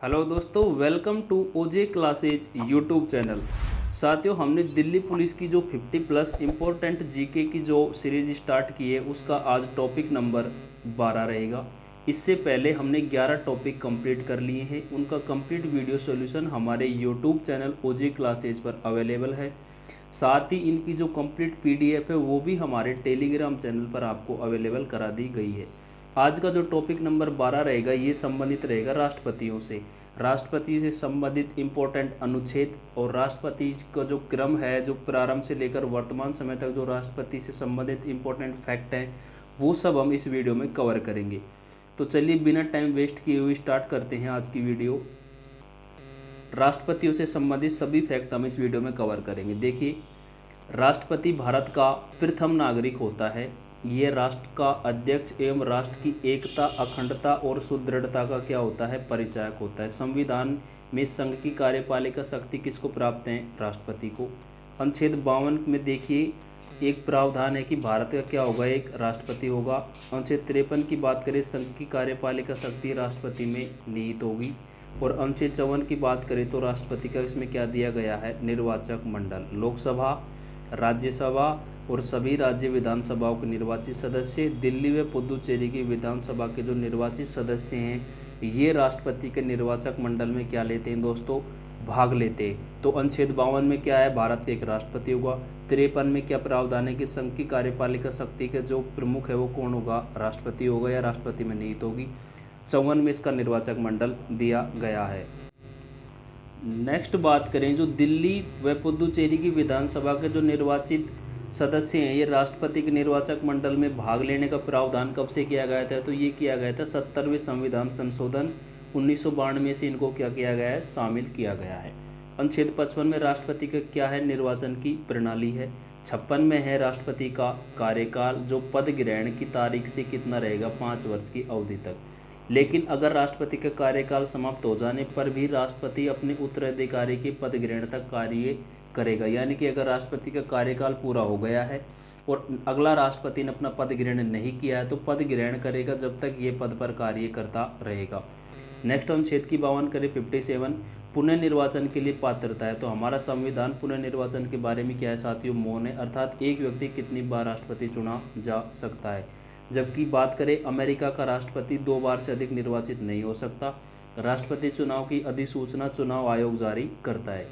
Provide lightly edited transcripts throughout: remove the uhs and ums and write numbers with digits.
Hello दोस्तों, welcome to ओजे classes YouTube channel. साथियों, हमने दिल्ली पुलिस की जो 50 प्लस इम्पोर्टेंट जीके की जो सीरीज स्टार्ट की है उसका आज टॉपिक नंबर 12 रहेगा। इससे पहले हमने 11 टॉपिक कंप्लीट कर लिए हैं। उनका कंप्लीट वीडियो सॉल्यूशन हमारे यूट्यूब चैनल ओजे क्लासेज पर अवेलेबल है। साथ ही इनकी जो कंप्लीट पीडीएफ है वो भी हमारे टेलीग्राम चैनल पर आपको अवेलेबल करा दी गई है। आज का जो टॉपिक नंबर 12 रहेगा ये संबंधित रहेगा राष्ट्रपतियों से। राष्ट्रपति से संबंधित इम्पोर्टेंट अनुच्छेद और राष्ट्रपति का जो क्रम है, जो प्रारंभ से लेकर वर्तमान समय तक जो राष्ट्रपति से संबंधित इम्पोर्टेंट फैक्ट हैं वो सब हम इस वीडियो में कवर करेंगे। तो चलिए बिना टाइम वेस्ट किए हुए स्टार्ट करते हैं आज की वीडियो। राष्ट्रपतियों से संबंधित सभी फैक्ट हम इस वीडियो में कवर करेंगे। देखिए, राष्ट्रपति भारत का प्रथम नागरिक होता है। ये राष्ट्र का अध्यक्ष एवं राष्ट्र की एकता, अखंडता और सुदृढ़ता का क्या होता है, परिचायक होता है। संविधान में संघ की कार्यपालिका शक्ति किसको प्राप्त है, राष्ट्रपति को। अनुच्छेद 52 में देखिए एक प्रावधान है कि भारत का क्या होगा, एक राष्ट्रपति होगा। अनुच्छेद 53 की बात करें, संघ की कार्यपालिका शक्ति राष्ट्रपति में निहित होगी। और अनुच्छेद 54 की बात करें तो राष्ट्रपति का इसमें क्या दिया गया है, निर्वाचक मंडल। लोकसभा, राज्यसभा और सभी राज्य विधानसभाओं के निर्वाचित सदस्य, दिल्ली व पुदुचेरी की विधानसभा के जो निर्वाचित सदस्य हैं ये राष्ट्रपति के निर्वाचक मंडल में क्या लेते हैं दोस्तों, भाग लेते हैं। तो अनुच्छेद 52 में क्या है, भारत के एक राष्ट्रपति होगा। 53 में क्या प्रावधान है कि संघ की कार्यपालिका शक्ति के जो प्रमुख है वो कौन होगा, राष्ट्रपति होगा या राष्ट्रपति में निहित होगी। 54 में इसका निर्वाचक मंडल दिया गया है। नेक्स्ट बात करें, जो दिल्ली व पुदुचेरी की विधानसभा के जो निर्वाचित सदस्य हैं ये राष्ट्रपति के निर्वाचक मंडल में भाग लेने का प्रावधान कब से किया गया था, तो ये किया गया था 70वें संविधान संशोधन 1992 से इनको क्या किया गया है, शामिल किया गया है। अनुच्छेद 55 में राष्ट्रपति का क्या है, निर्वाचन की प्रणाली है। 56 में है राष्ट्रपति का कार्यकाल, जो पद ग्रहण की तारीख से कितना रहेगा, 5 वर्ष की अवधि तक। लेकिन अगर राष्ट्रपति का कार्यकाल समाप्त हो जाने पर भी राष्ट्रपति अपने उत्तराधिकारी के पद ग्रहण तक कार्य करेगा। यानी कि अगर राष्ट्रपति का कार्यकाल पूरा हो गया है और अगला राष्ट्रपति ने अपना पद ग्रहण नहीं किया है तो पद ग्रहण करेगा जब तक ये पद पर कार्य करता रहेगा। नेक्स्ट अनुच्छेद की 52 करें 57, पुनर्निर्वाचन के लिए पात्रता है। तो हमारा संविधान पुनर्निर्वाचन के बारे में क्या है साथियों, मौन है। अर्थात एक व्यक्ति कितनी बार राष्ट्रपति चुना जा सकता है। जबकि बात करें अमेरिका का राष्ट्रपति 2 बार से अधिक निर्वाचित नहीं हो सकता। राष्ट्रपति चुनाव की अधिसूचना चुनाव आयोग जारी करता है।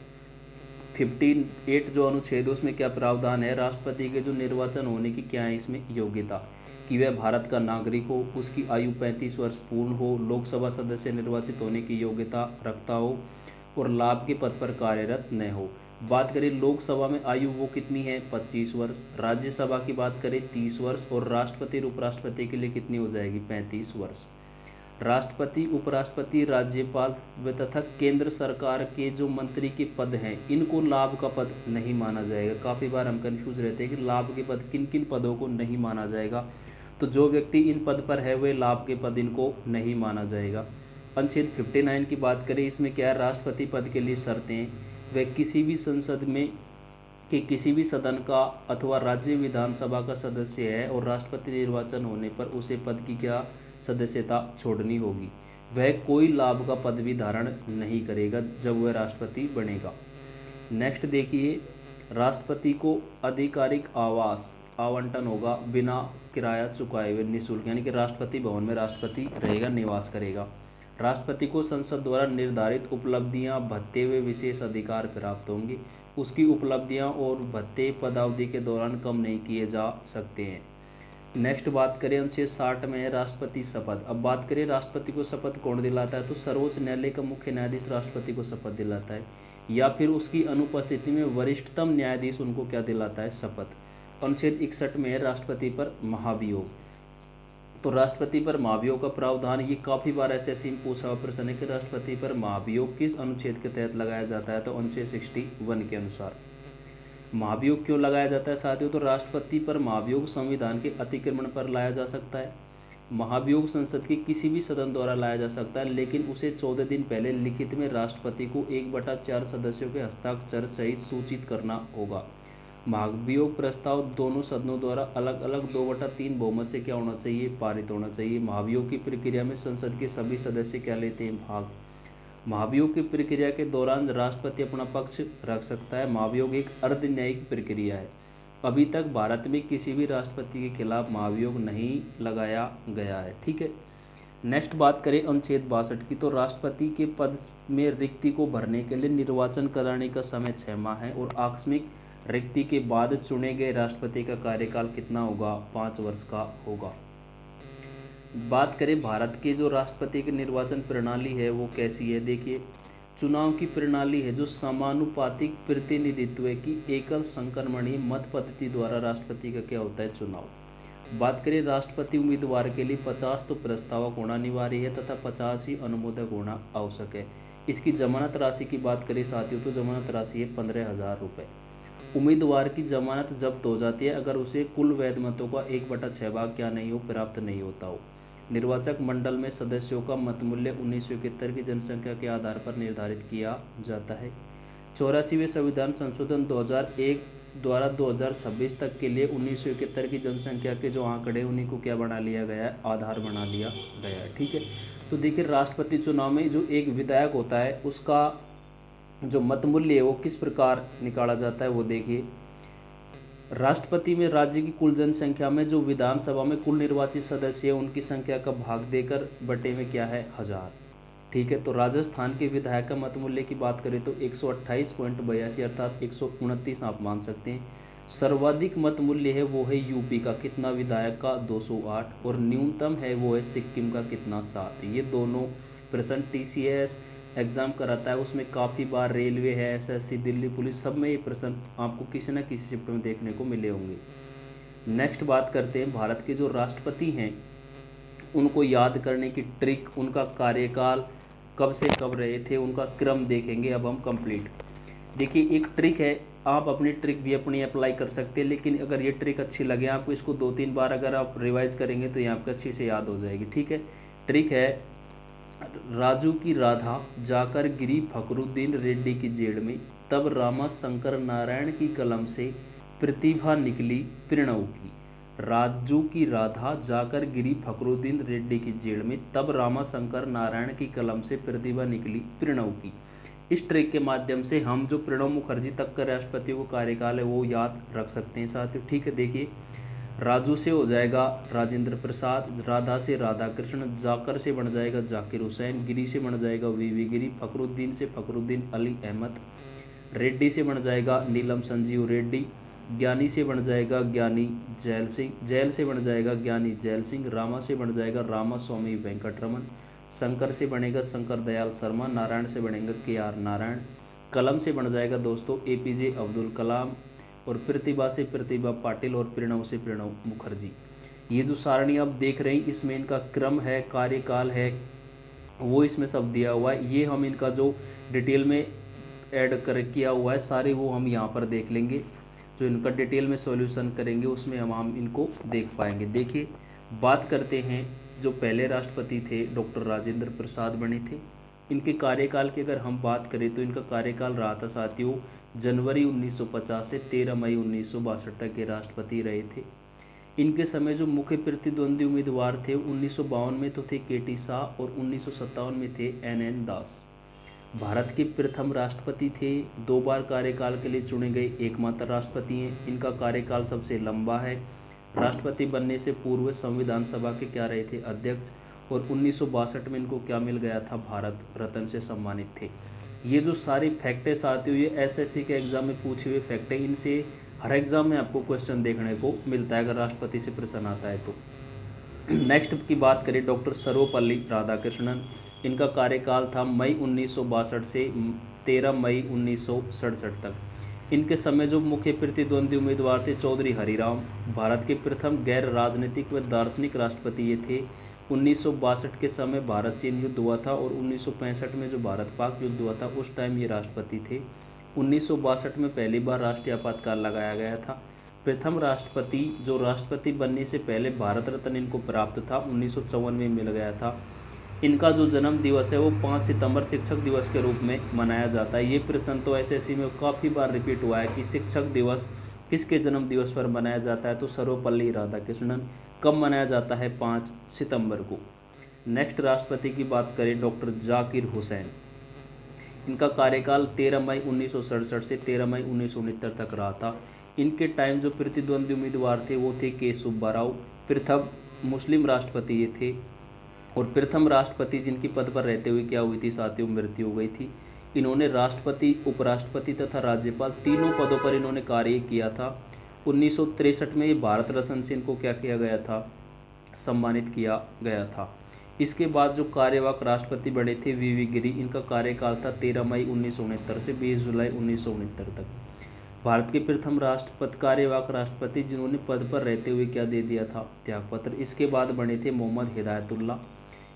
58 जो अनुच्छेद उसमें क्या प्रावधान है, राष्ट्रपति के जो निर्वाचन होने की क्या है इसमें योग्यता, कि वह भारत का नागरिक हो, उसकी आयु 35 वर्ष पूर्ण हो, लोकसभा सदस्य निर्वाचित होने की योग्यता रखता हो और लाभ के पद पर कार्यरत न हो। बात करें लोकसभा में आयु वो कितनी है, 25 वर्ष। राज्यसभा की बात करें 30 वर्ष और राष्ट्रपति और उपराष्ट्रपति के लिए कितनी हो जाएगी, 35 वर्ष। राष्ट्रपति, उपराष्ट्रपति, राज्यपाल व तथा केंद्र सरकार के जो मंत्री के पद हैं इनको लाभ का पद नहीं माना जाएगा। काफ़ी बार हम कंफ्यूज रहते हैं कि लाभ के पद किन किन पदों को नहीं माना जाएगा। तो जो व्यक्ति इन पद पर है वे लाभ के पद इनको नहीं माना जाएगा। अनुच्छेद 59 की बात करें, इसमें क्या है, राष्ट्रपति पद के लिए शर्तें, वह किसी भी संसद में कि किसी भी सदन का अथवा राज्य विधानसभा का सदस्य है और राष्ट्रपति निर्वाचन होने पर उसे पद की क्या सदस्यता छोड़नी होगी। वह कोई लाभ का पद भी धारण नहीं करेगा जब वह राष्ट्रपति बनेगा। नेक्स्ट देखिए, राष्ट्रपति को आधिकारिक आवास आवंटन होगा बिना किराया चुकाए हुए, निःशुल्क। यानी कि राष्ट्रपति भवन में राष्ट्रपति रहेगा, निवास करेगा। राष्ट्रपति को संसद द्वारा निर्धारित उपलब्धियां, भत्ते व विशेष अधिकार प्राप्त होंगे। उसकी उपलब्धियां और भत्ते पदावधि के दौरान कम नहीं किए जा सकते हैं। नेक्स्ट बात करें, अनुच्छेद 60 में है राष्ट्रपति शपथ। अब बात करें राष्ट्रपति को शपथ कौन दिलाता है, तो सर्वोच्च न्यायालय का मुख्य न्यायाधीश राष्ट्रपति को शपथ दिलाता है या फिर उसकी अनुपस्थिति में वरिष्ठतम न्यायाधीश उनको क्या दिलाता है, शपथ। अनुच्छेद 61 में है राष्ट्रपति पर महाभियोग। तो राष्ट्रपति पर महाभियोग का प्रावधान, ये काफ़ी बार एसएससी में पूछा हुआ प्रश्न है कि राष्ट्रपति पर महाभियोग किस अनुच्छेद के तहत लगाया जाता है, तो अनुच्छेद 61 के अनुसार। महाभियोग क्यों लगाया जाता है साथियों, तो राष्ट्रपति पर महाभियोग संविधान के अतिक्रमण पर लाया जा सकता है। महाभियोग संसद के किसी भी सदन द्वारा लाया जा सकता है, लेकिन उसे 14 दिन पहले लिखित में राष्ट्रपति को 1/4 सदस्यों के हस्ताक्षर सहित सूचित करना होगा। महाभियोग प्रस्ताव दोनों सदनों द्वारा अलग अलग 2/3 बहुमत से क्या होना चाहिए, पारित होना चाहिए। महाभियोग की प्रक्रिया में संसद के सभी सदस्य क्या लेते हैं, भाग। महाभियोग की प्रक्रिया के दौरान राष्ट्रपति अपना पक्ष रख सकता है। महाभियोग एक अर्ध न्यायिक प्रक्रिया है। अभी तक भारत में किसी भी राष्ट्रपति के खिलाफ महाभियोग नहीं लगाया गया है। ठीक है, नेक्स्ट बात करें अनुच्छेद 62 की, तो राष्ट्रपति के पद में रिक्ति को भरने के लिए निर्वाचन कराने का समय 6 माह है और आकस्मिक रिक्ति के बाद चुने गए राष्ट्रपति का कार्यकाल कितना होगा? 5 वर्ष का होगा। बात करें भारत के जो राष्ट्रपति की निर्वाचन प्रणाली है वो कैसी है, देखिए चुनाव की प्रणाली है जो समानुपातिक प्रतिनिधित्व की एकल संक्रमणीय मत पद्धति द्वारा राष्ट्रपति का क्या होता है? चुनाव। बात करें राष्ट्रपति उम्मीदवार के लिए 50 तो प्रस्तावक होना अनिवार्य है तथा 50 ही अनुमोदक होना आवश्यक है। इसकी जमानत राशि की बात करें साथियों तो जमानत राशि है 15,000 रुपये। उम्मीदवार की जमानत जब्त हो जाती है अगर उसे कुल वैध मतों का 1/6 भाग क्या नहीं हो, प्राप्त नहीं होता हो। निर्वाचक मंडल में सदस्यों का मत मूल्य 1971 की जनसंख्या के आधार पर निर्धारित किया जाता है। 84वें संविधान संशोधन 2001 द्वारा 2026 तक के लिए 1971 की जनसंख्या के जो आंकड़े उन्हीं को क्या बना लिया गया है? आधार बना लिया गया है। ठीक है, तो देखिए राष्ट्रपति चुनाव में जो एक विधायक होता है उसका जो मत मूल्य है वो किस प्रकार निकाला जाता है वो देखिए। राष्ट्रपति में राज्य की कुल जनसंख्या में जो विधानसभा में कुल निर्वाचित सदस्य है उनकी संख्या का भाग देकर बटे में क्या है? 1000। ठीक है, तो राजस्थान के विधायक का मत मूल्य की बात करें तो 128.82 अर्थात 129 आप मान सकते हैं। सर्वाधिक मत मूल्य है वो है यूपी का, कितना? विधायक का 208, और न्यूनतम है वो है सिक्किम का, कितना? 7। ये दोनों प्रश्न TCS एग्ज़ाम कराता है, उसमें काफ़ी बार रेलवे है, SSC, दिल्ली पुलिस, सब में ये प्रश्न आपको किसी न किसी शिफ्ट में देखने को मिले होंगे। नेक्स्ट बात करते हैं भारत के जो राष्ट्रपति हैं उनको याद करने की ट्रिक, उनका कार्यकाल कब से कब रहे थे, उनका क्रम देखेंगे अब हम कंप्लीट। देखिए एक ट्रिक है, आप अपनी ट्रिक भी अपनी अप्लाई कर सकते हैं, लेकिन अगर ये ट्रिक अच्छी लगे आपको, इसको 2-3 बार अगर आप रिवाइज करेंगे तो ये आपको अच्छे से याद हो जाएगी। ठीक है, ट्रिक है, राजू की राधा जाकर गिरी फखरुद्दीन रेड्डी की जेल में, तब रामा शंकर नारायण की कलम से प्रतिभा निकली प्रणव की। राजू की राधा जाकर गिरी फखरुद्दीन रेड्डी की जेल में, तब रामा शंकर नारायण की कलम से प्रतिभा निकली प्रणव की। इस ट्रिक के माध्यम से हम जो प्रणब मुखर्जी तक का राष्ट्रपति को कार्यकाल है वो याद रख सकते हैं साथियों। ठीक है, देखिए राजू से हो जाएगा राजेंद्र प्रसाद, राधा से राधा कृष्ण, जाकर से बन जाएगा जाकिर हुसैन, गिरी से बन जाएगा वीवी गिरी, फखरुद्दीन से फखरुद्दीन अली अहमद, रेड्डी से बन जाएगा नीलम संजीव रेड्डी, ज्ञानी से बन जाएगा ज्ञानी जैल सिंह, जैल से बन जाएगा ज्ञानी जैल सिंह, रामा से बन जाएगा रामा स्वामी वेंकटरमन, शंकर से बनेगा शंकर दयाल शर्मा, नारायण से बनेगा KR नारायण, कलम से बन जाएगा दोस्तों APJ अब्दुल कलाम, और प्रतिभा से प्रतिभा पाटिल, और प्रणव से प्रणब मुखर्जी। ये जो सारणी आप देख रहे हैं इसमें इनका क्रम है, कार्यकाल है, वो इसमें सब दिया हुआ है। ये हम इनका जो डिटेल में ऐड कर किया हुआ है सारे वो हम यहाँ पर देख लेंगे, जो इनका डिटेल में सॉल्यूशन करेंगे उसमें हम इनको देख पाएंगे। देखिए बात करते हैं जो पहले राष्ट्रपति थे डॉक्टर राजेंद्र प्रसाद बने थे। इनके कार्यकाल की अगर हम बात करें तो इनका कार्यकाल रहा था साथियों जनवरी 1950 से 13 मई 1962 तक के राष्ट्रपति रहे थे। इनके समय जो मुख्य प्रतिद्वंदी उम्मीदवार थे 1952 में तो थे KT शाह और 1957 में थे NN दास। भारत के प्रथम राष्ट्रपति थे, 2 बार कार्यकाल के लिए चुने गए एकमात्र राष्ट्रपति हैं। इनका कार्यकाल सबसे लंबा है। राष्ट्रपति बनने से पूर्व संविधान सभा के क्या रहे थे? अध्यक्ष, और 1962 में इनको क्या मिल गया था? भारत रत्न से सम्मानित थे। ये जो सारी फैक्ट है साथियों ये SSC के एग्जाम में पूछे हुए फैक्ट है, इनसे हर एग्जाम में आपको क्वेश्चन देखने को मिलता है अगर राष्ट्रपति से प्रश्न आता है तो। नेक्स्ट की बात करें डॉक्टर सर्वपल्ली राधाकृष्णन, इनका कार्यकाल था मई 1962 से 13 मई 1967 तक। इनके समय जो मुख्य प्रतिद्वंदी उम्मीदवार थे चौधरी हरिराम, भारत के प्रथम गैर राजनीतिक व दार्शनिक राष्ट्रपति ये थे। 1962 के समय भारत चीन युद्ध हुआ था और 1965 में जो भारत पाक युद्ध हुआ था उस टाइम ये राष्ट्रपति थे। 1962 में पहली बार राष्ट्रीय आपातकाल लगाया गया था। प्रथम राष्ट्रपति जो राष्ट्रपति बनने से पहले भारत रत्न इनको प्राप्त था, 1954 में मिल गया था। इनका जो जन्म दिवस है वो 5 सितंबर शिक्षक दिवस के रूप में मनाया जाता है। ये प्रश्न तो SSC में काफ़ी बार रिपीट हुआ है कि शिक्षक दिवस किसके जन्म दिवस पर मनाया जाता है, तो सर्वपल्ली राधाकृष्णन। कब मनाया जाता है? 5 सितंबर को। नेक्स्ट राष्ट्रपति की बात करें डॉक्टर जाकिर हुसैन। इनका कार्यकाल 13 मई 1967 से 13 मई 1969 तक रहा था। इनके टाइम जो प्रतिद्वंदी उम्मीदवार थे वो थे के सुब्बाराव, प्रथम मुस्लिम राष्ट्रपति ये थे। और प्रथम राष्ट्रपति जिनकी पद पर रहते हुए क्या हुई थी साथियों, मृत्यु हो गई थी। इन्होंने राष्ट्रपति, उपराष्ट्रपति तथा राज्यपाल तीनों पदों पर इन्होंने कार्य किया था। 1963 में ये भारत रत्न से इनको क्या किया गया था, सम्मानित किया गया था। इसके बाद जो कार्यवाहक राष्ट्रपति बने थे वीवी गिरी, इनका कार्यकाल था 13 मई 1969 से 20 जुलाई 1969 तक। भारत के प्रथम राष्ट्रपति, कार्यवाहक राष्ट्रपति जिन्होंने पद पर रहते हुए क्या दे दिया था, त्यागपत्र। इसके बाद बने थे मोहम्मद हिदायतुल्लाह,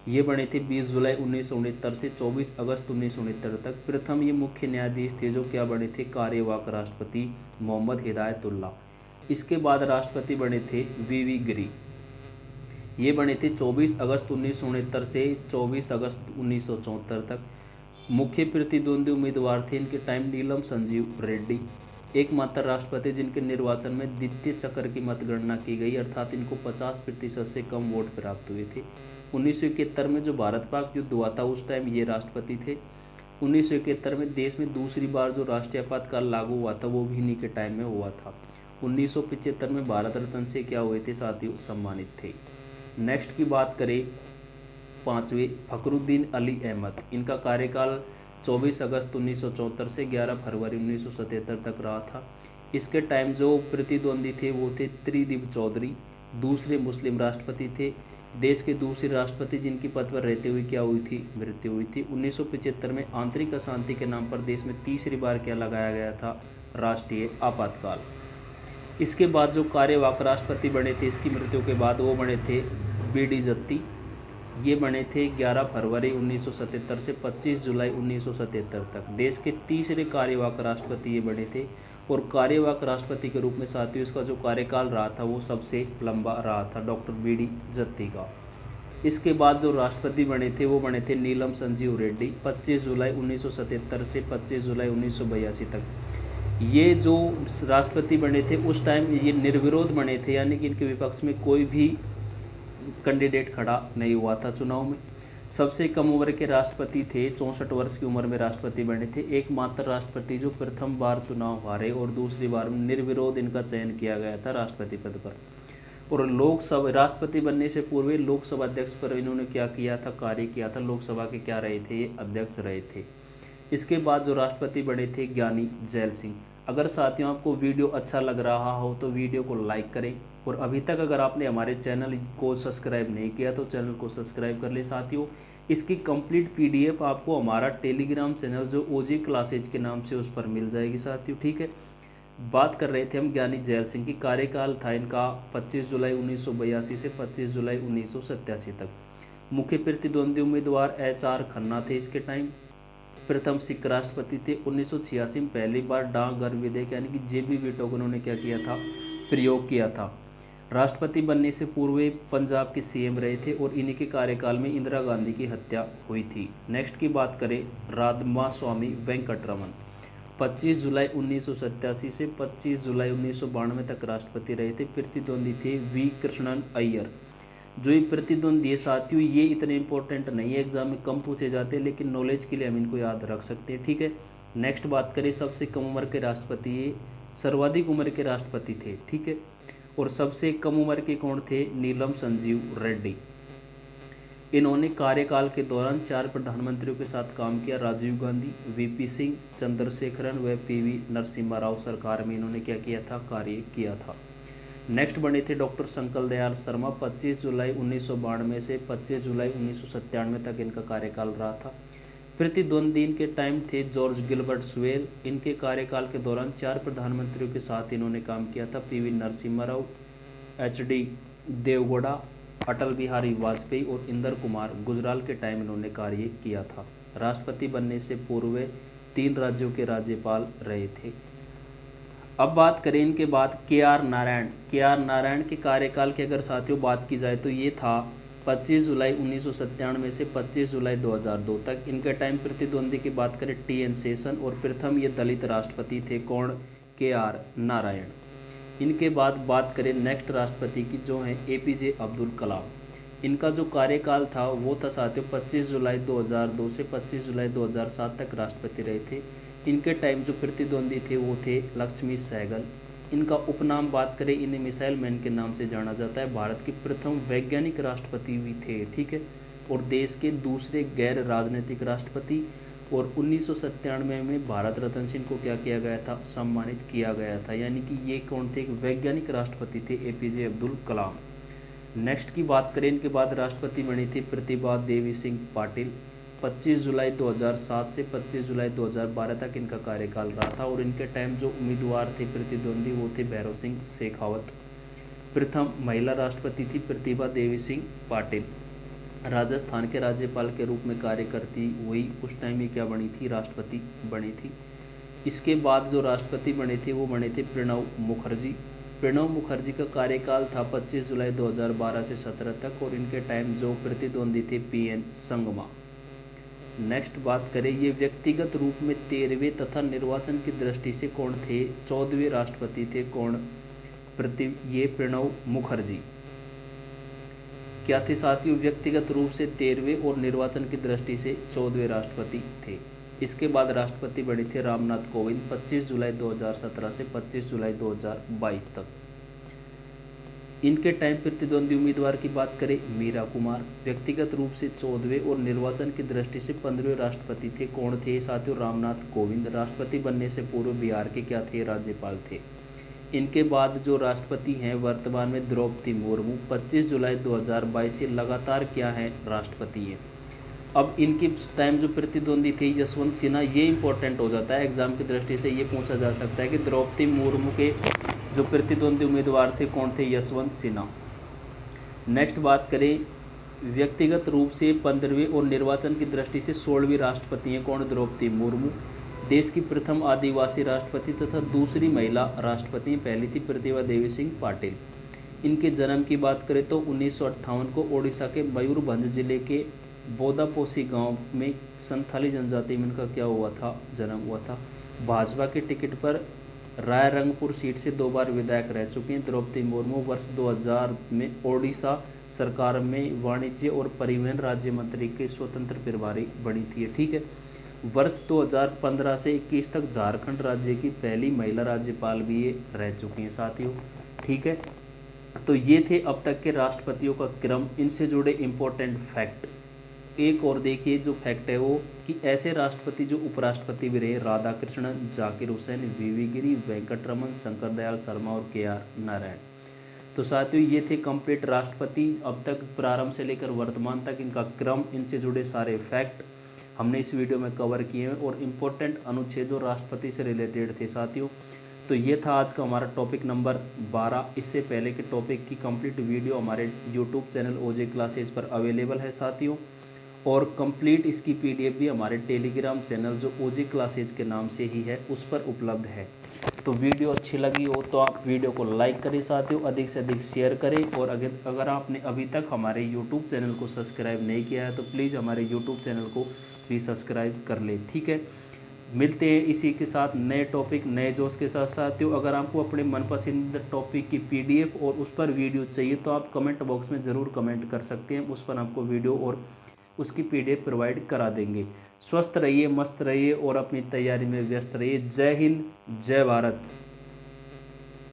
ये बने थे 20 जुलाई 1969 से 24 अगस्त 1969 तक। प्रथम ये मुख्य न्यायाधीश थे जो क्या बने थे, कार्यवाहक राष्ट्रपति मोहम्मद हिदायतुल्लाह। इसके बाद राष्ट्रपति बने थे वीवी गिरी, ये बने थे 24 अगस्त 1969 से 24 अगस्त 1974 तक। मुख्य प्रतिद्वंदी उम्मीदवार थे इनके टाइम नीलम संजीव रेड्डी, एकमात्र राष्ट्रपति जिनके निर्वाचन में द्वितीय चक्र की मतगणना की गई, अर्थात इनको 50% से कम वोट प्राप्त हुए थे। 1971 में जो भारत पाक युद्ध हुआ था उस टाइम ये राष्ट्रपति थे। 1971 में देश में दूसरी बार जो राष्ट्रीय आपातकाल लागू हुआ था वो भी इन्हीं के टाइम में हुआ था। 1975 में भारत रत्न से क्या हुए थे साथियों, सम्मानित थे। नेक्स्ट की बात करें, पाँचवें फखरुद्दीन अली अहमद, इनका कार्यकाल 24 अगस्त 1974 से 11 फरवरी 1977 तक रहा था। इसके टाइम जो प्रतिद्वंदी थे वो थे त्रिदिव चौधरी, दूसरे मुस्लिम राष्ट्रपति थे। देश के दूसरे राष्ट्रपति जिनकी पद पर रहते हुए क्या हुई थी, मृत्यु हुई थी। 1975 में आंतरिक अशांति के नाम पर देश में तीसरी बार क्या लगाया गया था, राष्ट्रीय आपातकाल। इसके बाद जो कार्यवाहक राष्ट्रपति बने थे इसकी मृत्यु के बाद वो बने थे बी.डी. जत्ती, ये बने थे 11 फरवरी 1977 से 25 जुलाई 1977 तक। देश के तीसरे कार्यवाहक राष्ट्रपति ये बने थे और कार्यवाहक राष्ट्रपति के रूप में साथियों इसका जो कार्यकाल रहा था वो सबसे लंबा रहा था, डॉक्टर बी.डी. जत्ती का। इसके बाद जो राष्ट्रपति बने थे वो बने थे नीलम संजीव रेड्डी, 25 जुलाई 1977 से 25 जुलाई 1982 तक। ये जो राष्ट्रपति बने थे उस टाइम ये निर्विरोध बने थे, यानी कि इनके विपक्ष में कोई भी कैंडिडेट खड़ा नहीं हुआ था चुनाव में। सबसे कम उम्र के राष्ट्रपति थे, 64 वर्ष की उम्र में राष्ट्रपति बने थे। एकमात्र राष्ट्रपति जो प्रथम बार चुनाव हारे और दूसरी बार निर्विरोध इनका चयन किया गया था राष्ट्रपति पद पर। और लोकसभा राष्ट्रपति बनने से पूर्व लोकसभा अध्यक्ष पर इन्होंने क्या किया था, कार्य किया था। लोकसभा के क्या रहे थे, ये अध्यक्ष रहे थे। इसके बाद जो राष्ट्रपति बने थे ज्ञानी जैल सिंह। अगर साथियों आपको वीडियो अच्छा लग रहा हो तो वीडियो को लाइक करें और अभी तक अगर आपने हमारे चैनल को सब्सक्राइब नहीं किया तो चैनल को सब्सक्राइब कर ले साथियों। इसकी कंप्लीट पीडीएफ आपको हमारा टेलीग्राम चैनल जो ओजी क्लासेज के नाम से उस पर मिल जाएगी साथियों, ठीक है। बात कर रहे थे हम ज्ञानी जैल सिंह की। कार्यकाल था इनका 25 जुलाई 1982 से 25 जुलाई 1987 तक। मुख्य प्रतिद्वंदी उम्मीदवार एच.आर. खन्ना थे इसके टाइम। प्रथम सिख राष्ट्रपति थे। 1986 में पहली बार डाक घर विधेयक यानी कि जेबी वीटो को उन्होंने क्या किया था, प्रयोग किया था। राष्ट्रपति बनने से पूर्व पंजाब के सीएम रहे थे और इन्हीं के कार्यकाल में इंदिरा गांधी की हत्या हुई थी। नेक्स्ट की बात करें, राधास्वामी वेंकटरमन, 25 जुलाई 1987 से 25 जुलाई 1992 तक राष्ट्रपति रहे थे। प्रतिद्वंदी थे वी कृष्णन अय्यर। जो ये प्रतिद्वंदी है साथियों ये इतने इंपॉर्टेंट नहीं है, एग्जाम में कम पूछे जाते हैं, लेकिन नॉलेज के लिए हम इनको याद रख सकते हैं, ठीक है। नेक्स्ट बात करें, सबसे कम उम्र के राष्ट्रपति, ये सर्वाधिक उम्र के राष्ट्रपति थे, ठीक है। और सबसे कम उम्र के कौन थे, नीलम संजीव रेड्डी। इन्होंने कार्यकाल के दौरान 4 प्रधानमंत्रियों के साथ काम किया, राजीव गांधी, वीपी सिंह, चंद्रशेखरन व पीवी नरसिम्हा राव सरकार में इन्होंने क्या किया था, कार्य किया था। नेक्स्ट बने थे डॉक्टर शंकर दयाल शर्मा, 25 जुलाई 1992 से 25 जुलाई 1997 तक इनका कार्यकाल रहा था। प्रतिद्वंदी इनके टाइम थे जॉर्ज गिलबर्ट स्वेल। इनके कार्यकाल के दौरान 4 प्रधानमंत्रियों के साथ इन्होंने काम किया था, पीवी नरसिम्हा राव, एच.डी. देवगौड़ा, अटल बिहारी वाजपेयी और इंदर कुमार गुजराल के टाइम इन्होंने कार्य किया था। राष्ट्रपति बनने से पूर्व 3 राज्यों के राज्यपाल रहे थे। अब बात करें इनके बाद के.आर. नारायण। के.आर. नारायण के कार्यकाल की अगर साथियों बात की जाए तो ये था 25 जुलाई 1997 से 25 जुलाई 2002 तक। इनके टाइम प्रतिद्वंदी की बात करें टी.एन. शेषन और प्रथम ये दलित राष्ट्रपति थे, कौन, के.आर. नारायण। इनके बाद बात करें नेक्स्ट राष्ट्रपति की जो हैं ए.पी.जे. अब्दुल कलाम। इनका जो कार्यकाल था वो था साथियों 25 जुलाई 2002 से 25 जुलाई 2007 तक राष्ट्रपति रहे थे। इनके टाइम जो प्रतिद्वंदी थे वो थे लक्ष्मी सहगल। इनका उपनाम बात करें, इन्हें मिसाइल मैन के नाम से जाना जाता है। भारत के प्रथम वैज्ञानिक राष्ट्रपति भी थे, ठीक है, और देश के दूसरे गैर राजनीतिक राष्ट्रपति। और 1997 में भारत रत्न से इनको क्या किया गया था, सम्मानित किया गया था। यानी कि ये कौन थे, एक वैज्ञानिक राष्ट्रपति थे, APJ अब्दुल कलाम। नेक्स्ट की बात करें, इनके बाद राष्ट्रपति बनी थी प्रतिभा देवी सिंह पाटिल। 25 जुलाई 2007 से 25 जुलाई 2012 तक इनका कार्यकाल रहा था। और इनके टाइम जो उम्मीदवार थे प्रतिद्वंदी वो थे भैरव सिंह शेखावत। प्रथम महिला राष्ट्रपति थी प्रतिभा देवी सिंह पाटिल। राजस्थान के राज्यपाल के रूप में कार्य करती हुई उस टाइम ये क्या बनी थी, राष्ट्रपति बनी थी। इसके बाद जो राष्ट्रपति बने थे वो बने थे प्रणब मुखर्जी। प्रणब मुखर्जी का कार्यकाल था 25 जुलाई 2012 से 17 तक। और इनके टाइम जो प्रतिद्वंदी थे PN संगमा। नेक्स्ट बात करें, ये व्यक्तिगत रूप में 13वें तथा निर्वाचन की दृष्टि से कौन थे, 14वें राष्ट्रपति थे। कौन, ये प्रणब मुखर्जी क्या थे साथियों, व्यक्तिगत रूप से 13वें और निर्वाचन की दृष्टि से 14वें राष्ट्रपति थे। इसके बाद राष्ट्रपति बने थे रामनाथ कोविंद 25 जुलाई 2017 से 25 जुलाई 2022 तक। इनके टाइम प्रतिद्वंदी उम्मीदवार की बात करें, मीरा कुमार व्यक्तिगत रूप से 14वें और निर्वाचन की दृष्टि से 15वें राष्ट्रपति थे। कौन थे साथियों, रामनाथ कोविंद। राष्ट्रपति बनने से पूर्व बिहार के क्या थे, राज्यपाल थे। इनके बाद जो राष्ट्रपति हैं वर्तमान में द्रौपदी मुर्मू 25 जुलाई 2022 से लगातार क्या है, राष्ट्रपति हैं। अब इनके टाइम जो प्रतिद्वंदी थे यशवंत सिन्हा, ये इंपॉर्टेंट हो जाता है एग्जाम की दृष्टि से, ये पूछा जा सकता है कि द्रौपदी मुर्मू के जो प्रतिद्वंदी उम्मीदवार थे कौन थे, यशवंत सिन्हा। नेक्स्ट बात करें, व्यक्तिगत रूप से 15वें और निर्वाचन की दृष्टि से 16वीं राष्ट्रपति हैं। कौन, द्रौपदी मुर्मू। देश की प्रथम आदिवासी राष्ट्रपति तथा दूसरी महिला राष्ट्रपति, पहली थी प्रतिभा देवी सिंह पाटिल। इनके जन्म की बात करें तो 1958 को ओडिशा के मयूरभंज जिले के बोदापोसी गांव में संथाली जनजाति में इनका क्या हुआ था, जन्म हुआ था। भाजपा के टिकट पर रायरंगपुर सीट से 2 बार विधायक रह चुके हैं द्रौपदी मुर्मू। वर्ष 2000 में ओडिशा सरकार में वाणिज्य और परिवहन राज्य मंत्री के स्वतंत्र प्रभारी बनी थी, ठीक है। वर्ष 2015 से 21 तक झारखंड राज्य की पहली महिला राज्यपाल भी ये रह चुकी हैं साथियों, ठीक है। तो ये थे अब तक के राष्ट्रपतियों का क्रम, इनसे जुड़े इम्पोर्टेंट फैक्ट। एक और देखिए जो फैक्ट है वो कि ऐसे राष्ट्रपति जो उपराष्ट्रपति भी रहे, राधाकृष्णन, जाकिर हुसैन, VV गिरी, वेंकटरमन, शंकर दयाल शर्मा और KR नारायण। तो साथियों ये थे कंप्लीट राष्ट्रपति अब तक प्रारंभ से लेकर वर्तमान तक इनका क्रम, इनसे जुड़े सारे फैक्ट हमने इस वीडियो में कवर किए हैं और इम्पोर्टेंट अनुच्छेद जो राष्ट्रपति से रिलेटेड थे साथियों। तो ये था आज का हमारा टॉपिक नंबर 12। इससे पहले के टॉपिक की कंप्लीट वीडियो हमारे यूट्यूब चैनल OJ क्लासेज पर अवेलेबल है साथियों। और कंप्लीट इसकी PDF भी हमारे टेलीग्राम चैनल जो OJ क्लासेज के नाम से ही है उस पर उपलब्ध है। तो वीडियो अच्छी लगी हो तो आप वीडियो को लाइक करें साथियों, अधिक से अधिक शेयर करें। और अगर आपने अभी तक हमारे यूट्यूब चैनल को सब्सक्राइब नहीं किया है तो प्लीज़ हमारे यूट्यूब चैनल को भी सब्सक्राइब कर ले, ठीक है। मिलते हैं इसी के साथ नए टॉपिक नए जोश के साथ साथियों। अगर आपको अपने मनपसंद टॉपिक की PDF और उस पर वीडियो चाहिए तो आप कमेंट बॉक्स में ज़रूर कमेंट कर सकते हैं, उस पर आपको वीडियो और उसकी PDF प्रोवाइड करा देंगे। स्वस्थ रहिए, मस्त रहिए और अपनी तैयारी में व्यस्त रहिए। जय हिंद, जय भारत।